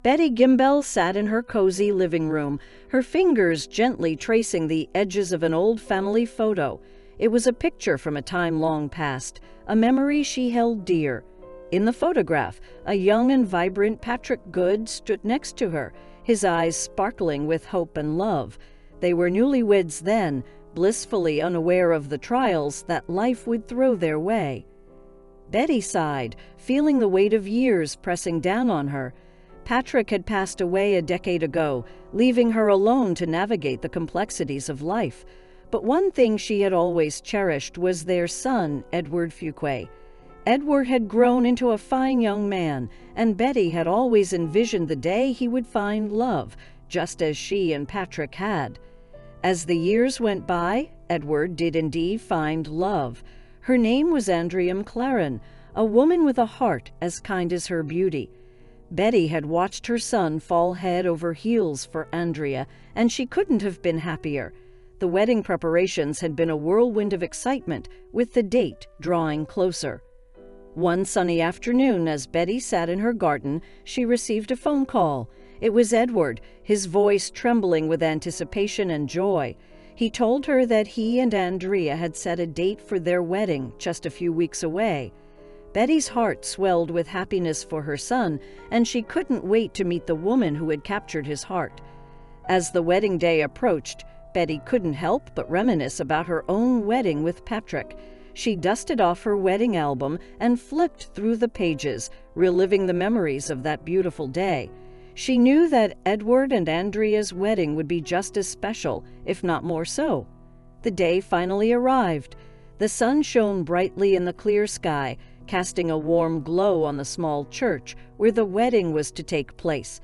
Betty Gimbel sat in her cozy living room, her fingers gently tracing the edges of an old family photo. It was a picture from a time long past, a memory she held dear. In the photograph, a young and vibrant Patrick Good stood next to her, his eyes sparkling with hope and love. They were newlyweds then, blissfully unaware of the trials that life would throw their way. Betty sighed, feeling the weight of years pressing down on her. Patrick had passed away a decade ago, leaving her alone to navigate the complexities of life. But one thing she had always cherished was their son, Edward Fuqua. Edward had grown into a fine young man, and Betty had always envisioned the day he would find love, just as she and Patrick had. As the years went by, Edward did indeed find love. Her name was Andrea McLaren, a woman with a heart as kind as her beauty. Betty had watched her son fall head over heels for Andrea, and she couldn't have been happier. The wedding preparations had been a whirlwind of excitement, with the date drawing closer. One sunny afternoon, as Betty sat in her garden, she received a phone call. It was Edward, his voice trembling with anticipation and joy. He told her that he and Andrea had set a date for their wedding just a few weeks away. Betty's heart swelled with happiness for her son, and she couldn't wait to meet the woman who had captured his heart. As the wedding day approached, Betty couldn't help but reminisce about her own wedding with Patrick. She dusted off her wedding album and flipped through the pages, reliving the memories of that beautiful day. She knew that Edward and Andrea's wedding would be just as special, if not more so. The day finally arrived. The sun shone brightly in the clear sky, casting a warm glow on the small church where the wedding was to take place.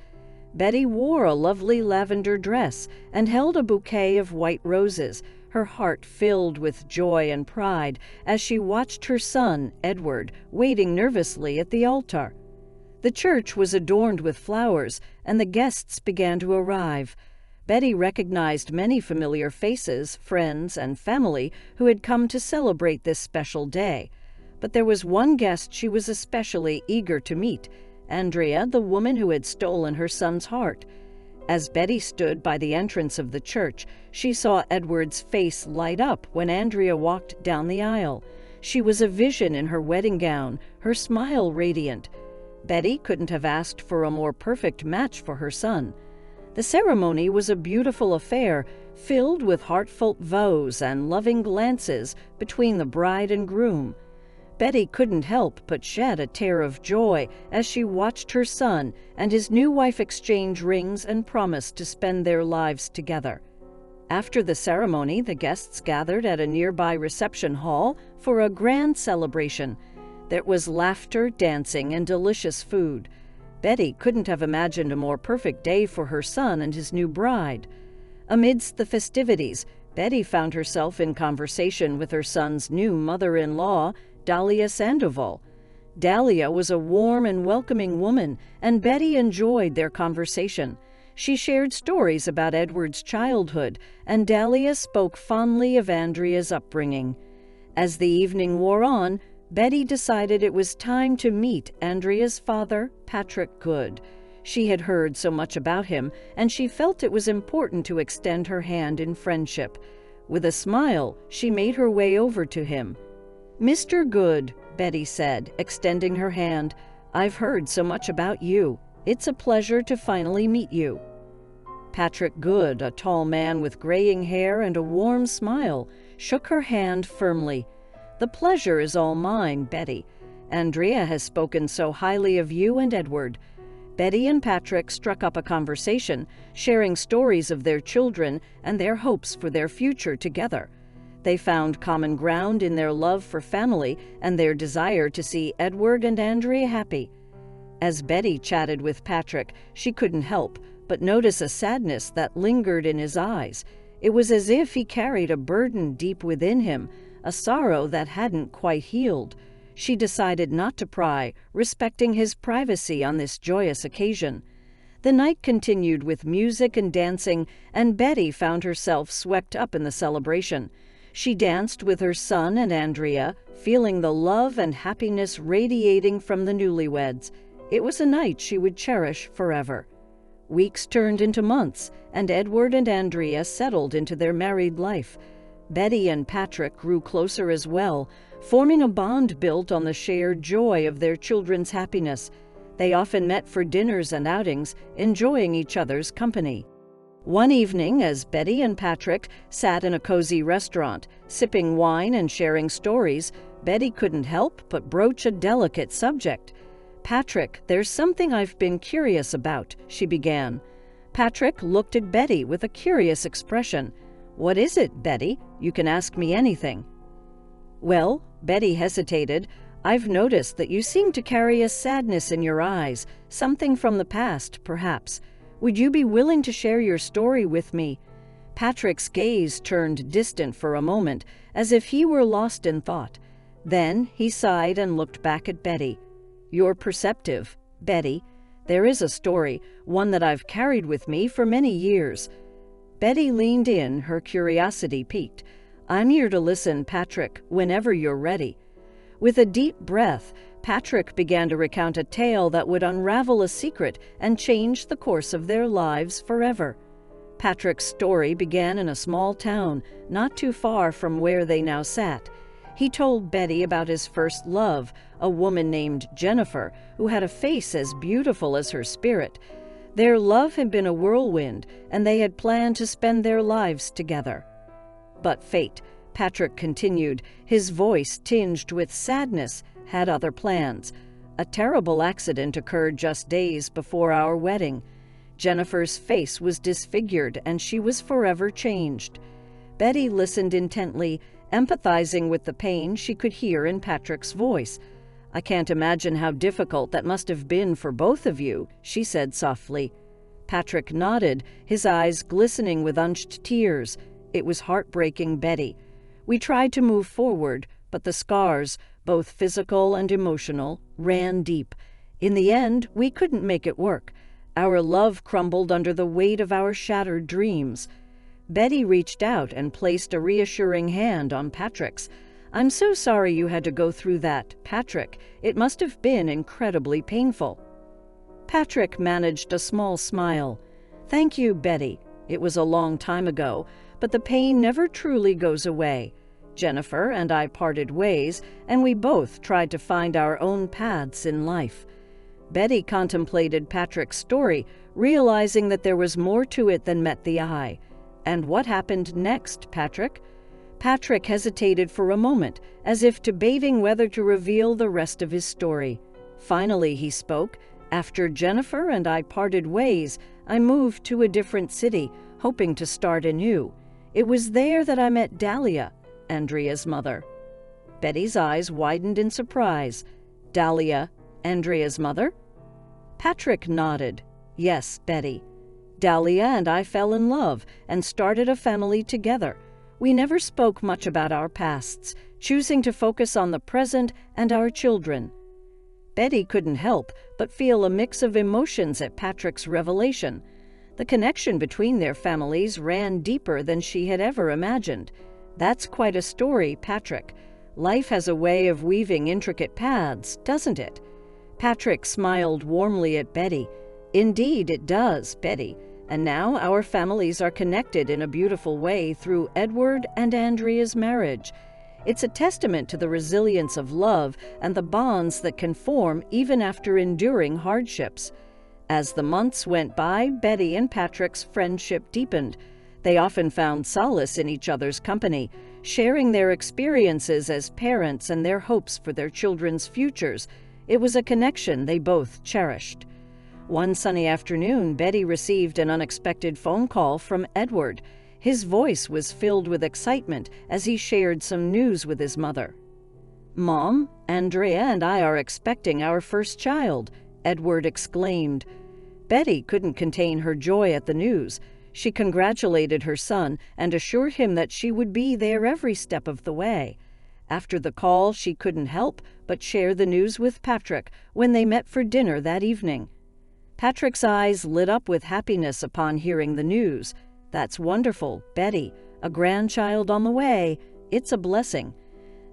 Betty wore a lovely lavender dress and held a bouquet of white roses, her heart filled with joy and pride as she watched her son, Edward, waiting nervously at the altar. The church was adorned with flowers, and the guests began to arrive. Betty recognized many familiar faces, friends, and family who had come to celebrate this special day. But there was one guest she was especially eager to meet, Andrea, the woman who had stolen her son's heart. As Betty stood by the entrance of the church, she saw Edward's face light up when Andrea walked down the aisle. She was a vision in her wedding gown, her smile radiant. Betty couldn't have asked for a more perfect match for her son. The ceremony was a beautiful affair, filled with heartfelt vows and loving glances between the bride and groom. Betty couldn't help but shed a tear of joy as she watched her son and his new wife exchange rings and promise to spend their lives together. After the ceremony, the guests gathered at a nearby reception hall for a grand celebration. There was laughter, dancing, and delicious food. Betty couldn't have imagined a more perfect day for her son and his new bride. Amidst the festivities, Betty found herself in conversation with her son's new mother-in-law, Dahlia Sandoval. Dahlia was a warm and welcoming woman, and Betty enjoyed their conversation. She shared stories about Edward's childhood, and Dahlia spoke fondly of Andrea's upbringing. As the evening wore on, Betty decided it was time to meet Andrea's father, Patrick Good. She had heard so much about him, and she felt it was important to extend her hand in friendship. With a smile, she made her way over to him. "Mr. Good," Betty said, extending her hand, "I've heard so much about you. It's a pleasure to finally meet you." Patrick Good, a tall man with graying hair and a warm smile, shook her hand firmly. "The pleasure is all mine, Betty. Andrea has spoken so highly of you and Edward." Betty and Patrick struck up a conversation, sharing stories of their children and their hopes for their future together. They found common ground in their love for family and their desire to see Edward and Andrea happy. As Betty chatted with Patrick, she couldn't help but notice a sadness that lingered in his eyes. It was as if he carried a burden deep within him, a sorrow that hadn't quite healed. She decided not to pry, respecting his privacy on this joyous occasion. The night continued with music and dancing, and Betty found herself swept up in the celebration. She danced with her son and Andrea, feeling the love and happiness radiating from the newlyweds. It was a night she would cherish forever. Weeks turned into months, and Edward and Andrea settled into their married life. Betty and Patrick grew closer as well, forming a bond built on the shared joy of their children's happiness. They often met for dinners and outings, enjoying each other's company. One evening, as Betty and Patrick sat in a cozy restaurant, sipping wine and sharing stories, Betty couldn't help but broach a delicate subject. "Patrick, there's something I've been curious about," she began. Patrick looked at Betty with a curious expression. "What is it, Betty? You can ask me anything." "Well," Betty hesitated, "I've noticed that you seem to carry a sadness in your eyes, something from the past, perhaps. Would you be willing to share your story with me?" Patrick's gaze turned distant for a moment, as if he were lost in thought. Then he sighed and looked back at Betty. "You're perceptive, Betty. There is a story, one that I've carried with me for many years." Betty leaned in, her curiosity piqued. "I'm here to listen, Patrick, whenever you're ready." With a deep breath, Patrick began to recount a tale that would unravel a secret and change the course of their lives forever. Patrick's story began in a small town, not too far from where they now sat. He told Betty about his first love, a woman named Jennifer, who had a face as beautiful as her spirit. Their love had been a whirlwind, and they had planned to spend their lives together. But fate, Patrick continued, his voice tinged with sadness, had other plans. "A terrible accident occurred just days before our wedding. Jennifer's face was disfigured, and she was forever changed." Betty listened intently, empathizing with the pain she could hear in Patrick's voice. "I can't imagine how difficult that must have been for both of you," she said softly. Patrick nodded, his eyes glistening with unshed tears. "It was heartbreaking, Betty. We tried to move forward, but the scars, both physical and emotional, ran deep. In the end, we couldn't make it work. Our love crumbled under the weight of our shattered dreams." Betty reached out and placed a reassuring hand on Patrick's. "I'm so sorry you had to go through that, Patrick. It must have been incredibly painful." Patrick managed a small smile. "Thank you, Betty. It was a long time ago, but the pain never truly goes away. Jennifer and I parted ways, and we both tried to find our own paths in life." Betty contemplated Patrick's story, realizing that there was more to it than met the eye. "And what happened next, Patrick?" Patrick hesitated for a moment, as if debating whether to reveal the rest of his story. Finally he spoke. "After Jennifer and I parted ways, I moved to a different city, hoping to start anew. It was there that I met Dahlia, Andrea's mother." Betty's eyes widened in surprise. "Dahlia, Andrea's mother?" Patrick nodded. "Yes, Betty. Dahlia and I fell in love and started a family together. We never spoke much about our pasts, choosing to focus on the present and our children." Betty couldn't help but feel a mix of emotions at Patrick's revelation. The connection between their families ran deeper than she had ever imagined. "That's quite a story, Patrick. Life has a way of weaving intricate paths, doesn't it?" Patrick smiled warmly at Betty. "Indeed it does, Betty. And now our families are connected in a beautiful way through Edward and Andrea's marriage. It's a testament to the resilience of love and the bonds that can form even after enduring hardships." As the months went by, Betty and Patrick's friendship deepened. They often found solace in each other's company, sharing their experiences as parents and their hopes for their children's futures. It was a connection they both cherished. One sunny afternoon, Betty received an unexpected phone call from Edward. His voice was filled with excitement as he shared some news with his mother. "Mom, Andrea and I are expecting our first child," Edward exclaimed. Betty couldn't contain her joy at the news. She congratulated her son and assured him that she would be there every step of the way. After the call, she couldn't help but share the news with Patrick when they met for dinner that evening. Patrick's eyes lit up with happiness upon hearing the news. "That's wonderful, Betty. A grandchild on the way. It's a blessing."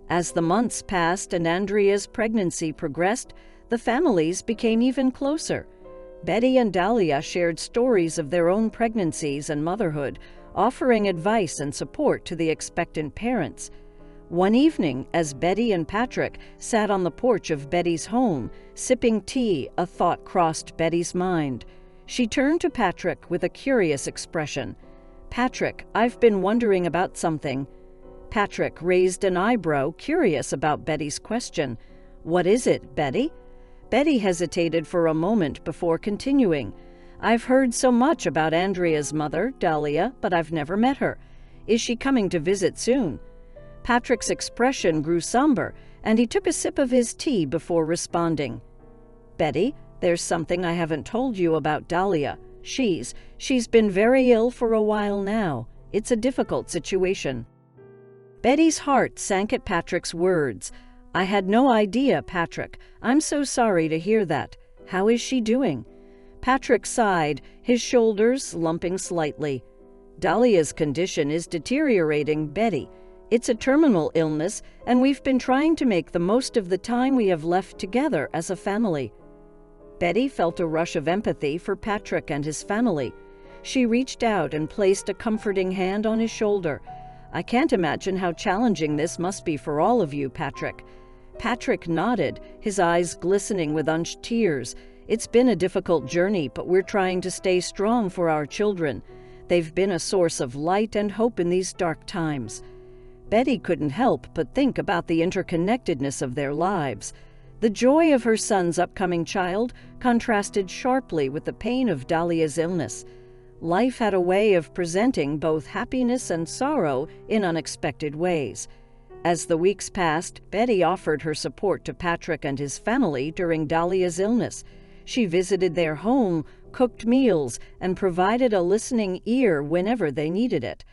As the months passed and Andrea's pregnancy progressed, the families became even closer. Betty and Dahlia shared stories of their own pregnancies and motherhood, offering advice and support to the expectant parents. One evening, as Betty and Patrick sat on the porch of Betty's home, sipping tea, a thought crossed Betty's mind. She turned to Patrick with a curious expression. "Patrick, I've been wondering about something." Patrick raised an eyebrow, curious about Betty's question. "What is it, Betty?" Betty hesitated for a moment before continuing. "I've heard so much about Andrea's mother, Dahlia, but I've never met her. Is she coming to visit soon?" Patrick's expression grew somber, and he took a sip of his tea before responding. "Betty, there's something I haven't told you about Dahlia. She's been very ill for a while now. It's a difficult situation." Betty's heart sank at Patrick's words. "I had no idea, Patrick. I'm so sorry to hear that. How is she doing?" Patrick sighed, his shoulders lumping slightly. "Dahlia's condition is deteriorating, Betty. It's a terminal illness, and we've been trying to make the most of the time we have left together as a family." Betty felt a rush of empathy for Patrick and his family. She reached out and placed a comforting hand on his shoulder. "I can't imagine how challenging this must be for all of you, Patrick." Patrick nodded, his eyes glistening with unshed tears. "It's been a difficult journey, but we're trying to stay strong for our children. They've been a source of light and hope in these dark times." Betty couldn't help but think about the interconnectedness of their lives. The joy of her son's upcoming child contrasted sharply with the pain of Dahlia's illness. Life had a way of presenting both happiness and sorrow in unexpected ways. As the weeks passed, Betty offered her support to Patrick and his family during Dahlia's illness. She visited their home, cooked meals, and provided a listening ear whenever they needed it.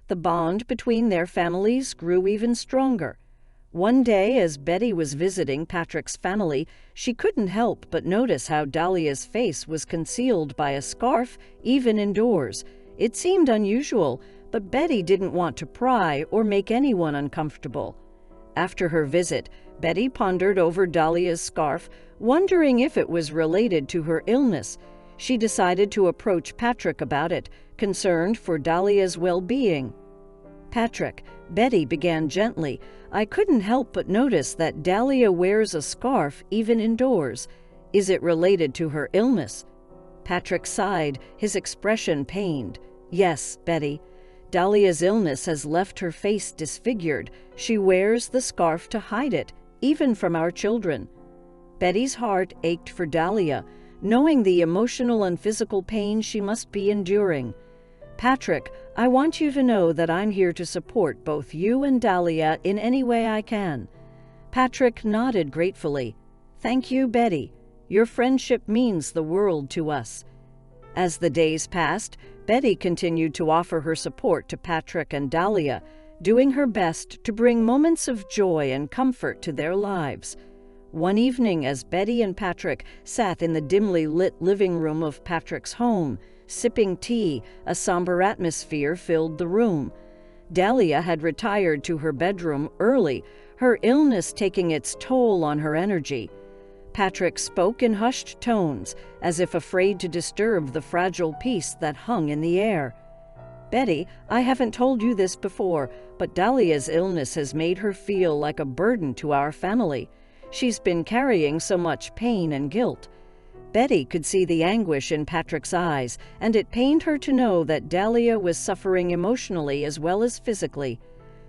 The bond between their families grew even stronger. One day, as Betty was visiting Patrick's family, she couldn't help but notice how Dahlia's face was concealed by a scarf, even indoors. It seemed unusual, but Betty didn't want to pry or make anyone uncomfortable. After her visit, Betty pondered over Dahlia's scarf, wondering if it was related to her illness. She decided to approach Patrick about it, concerned for Dahlia's well-being. "Patrick," Betty began gently, "I couldn't help but notice that Dahlia wears a scarf even indoors. Is it related to her illness?" Patrick sighed, his expression pained. "Yes, Betty. Dahlia's illness has left her face disfigured. She wears the scarf to hide it, even from our children." Betty's heart ached for Dahlia, knowing the emotional and physical pain she must be enduring. "Patrick, I want you to know that I'm here to support both you and Dahlia in any way I can." Patrick nodded gratefully. "Thank you, Betty. Your friendship means the world to us." As the days passed, Betty continued to offer her support to Patrick and Dahlia, doing her best to bring moments of joy and comfort to their lives. One evening, as Betty and Patrick sat in the dimly lit living room of Patrick's home, sipping tea, a somber atmosphere filled the room. Dahlia had retired to her bedroom early, her illness taking its toll on her energy. Patrick spoke in hushed tones, as if afraid to disturb the fragile peace that hung in the air. "Betty, I haven't told you this before, but Dahlia's illness has made her feel like a burden to our family. She's been carrying so much pain and guilt." Betty could see the anguish in Patrick's eyes, and it pained her to know that Dahlia was suffering emotionally as well as physically.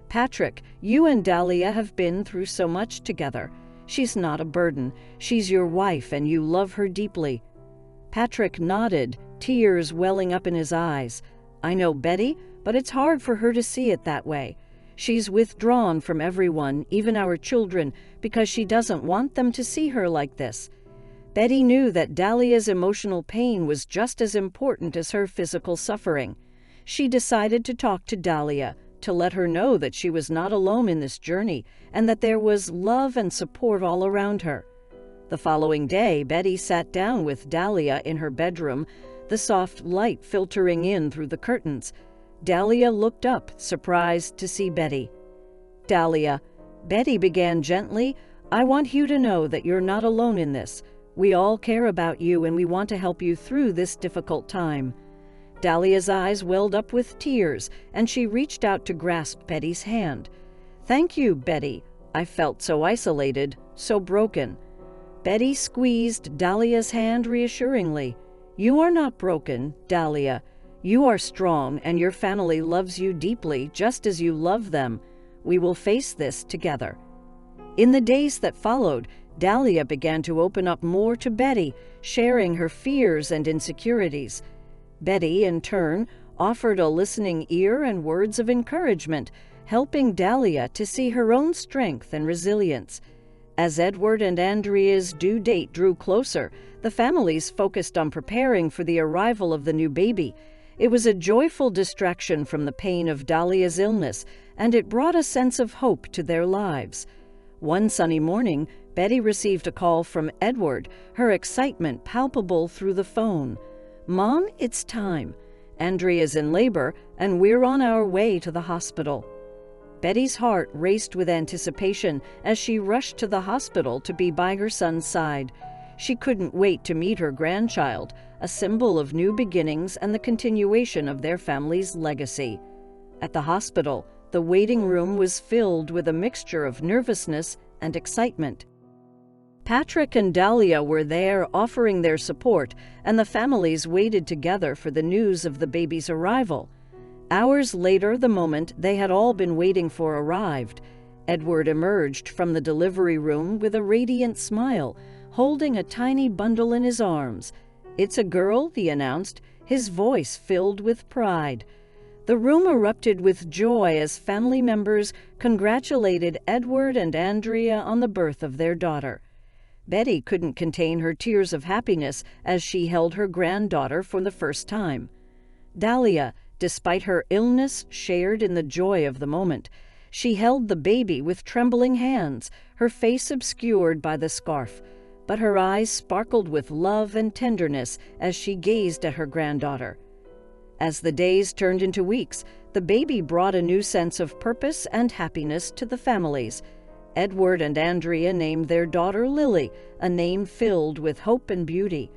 "Patrick, you and Dahlia have been through so much together. She's not a burden. She's your wife, and you love her deeply." Patrick nodded, tears welling up in his eyes. "I know, Betty, but it's hard for her to see it that way. She's withdrawn from everyone, even our children, because she doesn't want them to see her like this." Betty knew that Dahlia's emotional pain was just as important as her physical suffering. She decided to talk to Dahlia, to let her know that she was not alone in this journey, and that there was love and support all around her. The following day, Betty sat down with Dahlia in her bedroom, the soft light filtering in through the curtains. Dahlia looked up, surprised to see Betty. "Dahlia," Betty began gently, "I want you to know that you're not alone in this. We all care about you and we want to help you through this difficult time." Dahlia's eyes welled up with tears, and she reached out to grasp Betty's hand. "Thank you, Betty. I felt so isolated, so broken." Betty squeezed Dahlia's hand reassuringly. "You are not broken, Dahlia. You are strong, and your family loves you deeply, just as you love them. We will face this together." In the days that followed, Dahlia began to open up more to Betty, sharing her fears and insecurities. Betty, in turn, offered a listening ear and words of encouragement, helping Dahlia to see her own strength and resilience. As Edward and Andrea's due date drew closer, the families focused on preparing for the arrival of the new baby. It was a joyful distraction from the pain of Dahlia's illness, and it brought a sense of hope to their lives. One sunny morning, Betty received a call from Edward, her excitement palpable through the phone. "Mom, it's time. Andrea's in labor, and we're on our way to the hospital." Betty's heart raced with anticipation as she rushed to the hospital to be by her son's side. She couldn't wait to meet her grandchild, a symbol of new beginnings and the continuation of their family's legacy. At the hospital, the waiting room was filled with a mixture of nervousness and excitement. Patrick and Dahlia were there offering their support, and the families waited together for the news of the baby's arrival. Hours later, the moment they had all been waiting for arrived. Edward emerged from the delivery room with a radiant smile, holding a tiny bundle in his arms. "It's a girl," he announced, his voice filled with pride. The room erupted with joy as family members congratulated Edward and Andrea on the birth of their daughter. Betty couldn't contain her tears of happiness as she held her granddaughter for the first time. Dahlia, despite her illness, shared in the joy of the moment. She held the baby with trembling hands, her face obscured by the scarf, but her eyes sparkled with love and tenderness as she gazed at her granddaughter. As the days turned into weeks, the baby brought a new sense of purpose and happiness to the families. Edward and Andrea named their daughter Lily, a name filled with hope and beauty.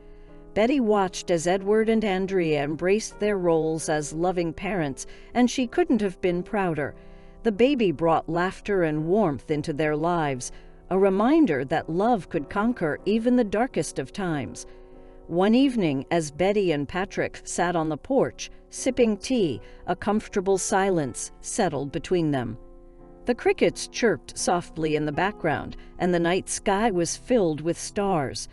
Betty watched as Edward and Andrea embraced their roles as loving parents, and she couldn't have been prouder. The baby brought laughter and warmth into their lives, a reminder that love could conquer even the darkest of times. One evening, as Betty and Patrick sat on the porch, sipping tea, a comfortable silence settled between them. The crickets chirped softly in the background, and the night sky was filled with stars.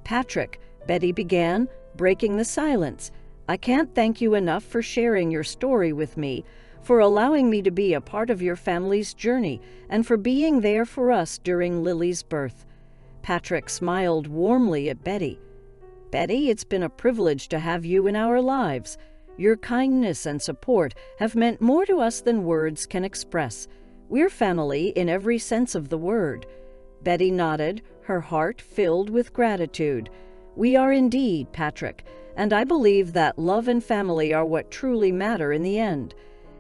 "Patrick," Betty began, breaking the silence, "I can't thank you enough for sharing your story with me, for allowing me to be a part of your family's journey, and for being there for us during Lily's birth." Patrick smiled warmly at Betty. "Betty, it's been a privilege to have you in our lives. Your kindness and support have meant more to us than words can express. We're family in every sense of the word." Betty nodded, her heart filled with gratitude. "We are indeed, Patrick, and I believe that love and family are what truly matter in the end."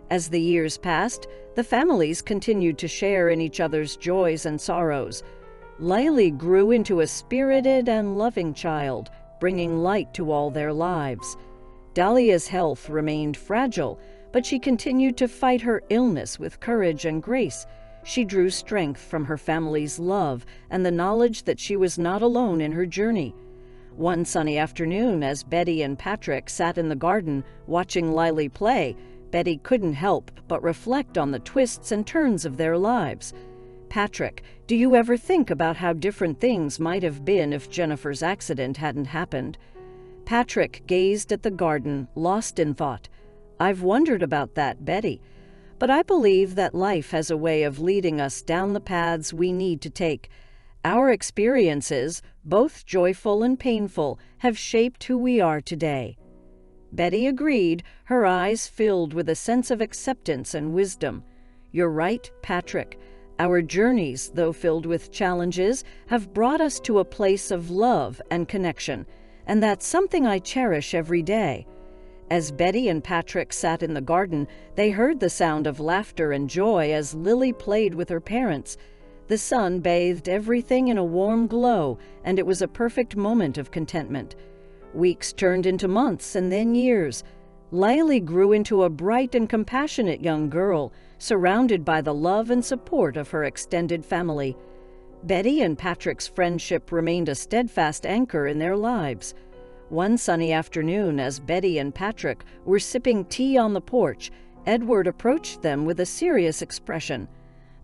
As the years passed, the families continued to share in each other's joys and sorrows. Lily grew into a spirited and loving child, bringing light to all their lives. Dahlia's health remained fragile, but she continued to fight her illness with courage and grace. She drew strength from her family's love and the knowledge that she was not alone in her journey. One sunny afternoon, as Betty and Patrick sat in the garden watching Lily play, Betty couldn't help but reflect on the twists and turns of their lives. "Patrick, do you ever think about how different things might have been if Jennifer's accident hadn't happened?" Patrick gazed at the garden, lost in thought. "I've wondered about that, Betty. But I believe that life has a way of leading us down the paths we need to take. Our experiences, both joyful and painful, have shaped who we are today." Betty agreed, her eyes filled with a sense of acceptance and wisdom. "You're right, Patrick. Our journeys, though filled with challenges, have brought us to a place of love and connection, and that's something I cherish every day." As Betty and Patrick sat in the garden, they heard the sound of laughter and joy as Lily played with her parents. The sun bathed everything in a warm glow, and it was a perfect moment of contentment. Weeks turned into months and then years. Layli grew into a bright and compassionate young girl, surrounded by the love and support of her extended family. Betty and Patrick's friendship remained a steadfast anchor in their lives. One sunny afternoon, as Betty and Patrick were sipping tea on the porch, Edward approached them with a serious expression.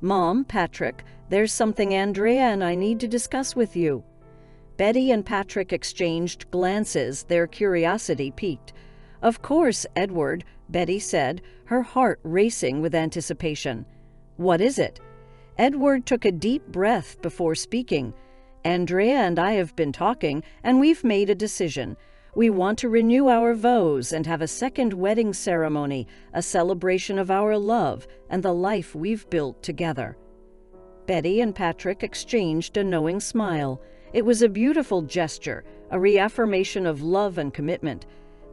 "Mom, Patrick, there's something Andrea and I need to discuss with you." Betty and Patrick exchanged glances, their curiosity piqued. "Of course, Edward," Betty said, her heart racing with anticipation. "What is it?" Edward took a deep breath before speaking. "Andrea and I have been talking, and we've made a decision. We want to renew our vows and have a second wedding ceremony, a celebration of our love and the life we've built together." Betty and Patrick exchanged a knowing smile. It was a beautiful gesture, a reaffirmation of love and commitment.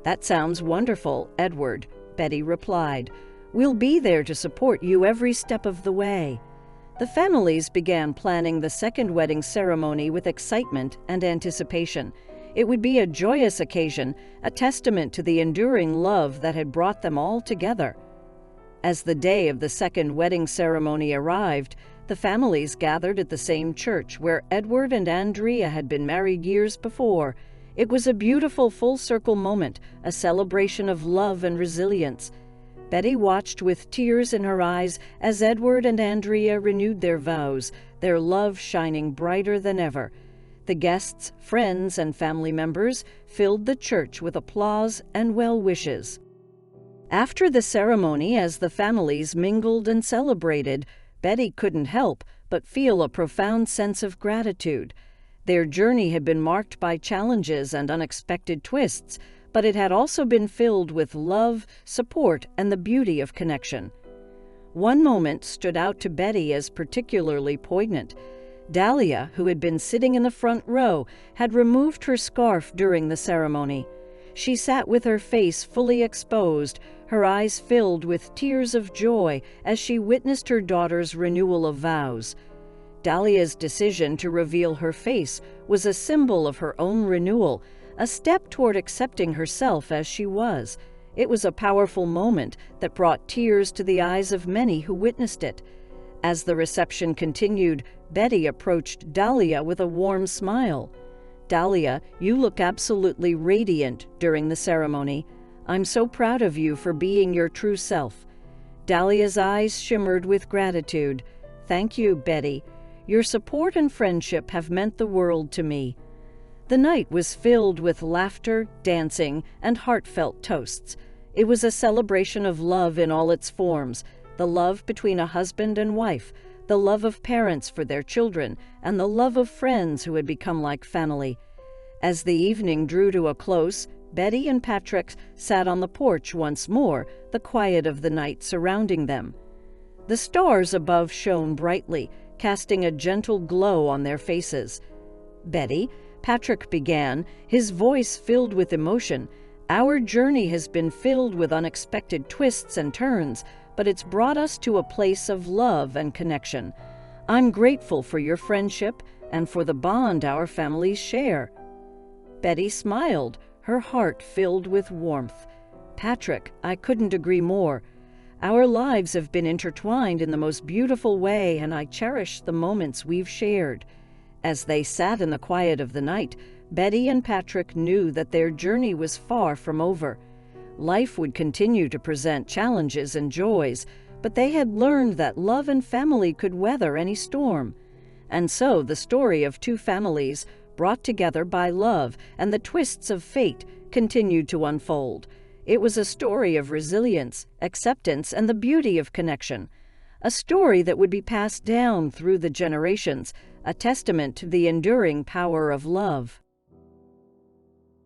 "That sounds wonderful, Edward," Betty replied. "We'll be there to support you every step of the way." The families began planning the second wedding ceremony with excitement and anticipation. It would be a joyous occasion, a testament to the enduring love that had brought them all together. As the day of the second wedding ceremony arrived, the families gathered at the same church where Edward and Andrea had been married years before. It was a beautiful full-circle moment, a celebration of love and resilience. Betty watched with tears in her eyes as Edward and Andrea renewed their vows, their love shining brighter than ever. The guests, friends, and family members filled the church with applause and well wishes. After the ceremony, as the families mingled and celebrated, Betty couldn't help but feel a profound sense of gratitude. Their journey had been marked by challenges and unexpected twists, but it had also been filled with love, support, and the beauty of connection. One moment stood out to Betty as particularly poignant. Dahlia, who had been sitting in the front row, had removed her scarf during the ceremony. She sat with her face fully exposed, her eyes filled with tears of joy as she witnessed her daughter's renewal of vows. Dahlia's decision to reveal her face was a symbol of her own renewal, a step toward accepting herself as she was. It was a powerful moment that brought tears to the eyes of many who witnessed it. As the reception continued, Betty approached Dahlia with a warm smile. "Dahlia, you look absolutely radiant during the ceremony. I'm so proud of you for being your true self." Dahlia's eyes shimmered with gratitude. "Thank you, Betty. Your support and friendship have meant the world to me." The night was filled with laughter, dancing, and heartfelt toasts. It was a celebration of love in all its forms, the love between a husband and wife, the love of parents for their children, and the love of friends who had become like family. As the evening drew to a close, Betty and Patrick sat on the porch once more, the quiet of the night surrounding them. The stars above shone brightly, casting a gentle glow on their faces. "Betty," Patrick began, his voice filled with emotion, "our journey has been filled with unexpected twists and turns, but it's brought us to a place of love and connection. I'm grateful for your friendship and for the bond our families share." Betty smiled, her heart filled with warmth. "Patrick, I couldn't agree more. Our lives have been intertwined in the most beautiful way, and I cherish the moments we've shared." As they sat in the quiet of the night, Betty and Patrick knew that their journey was far from over. Life would continue to present challenges and joys, but they had learned that love and family could weather any storm. And so the story of two families, brought together by love and the twists of fate, continued to unfold. It was a story of resilience, acceptance, and the beauty of connection. A story that would be passed down through the generations, a testament to the enduring power of love.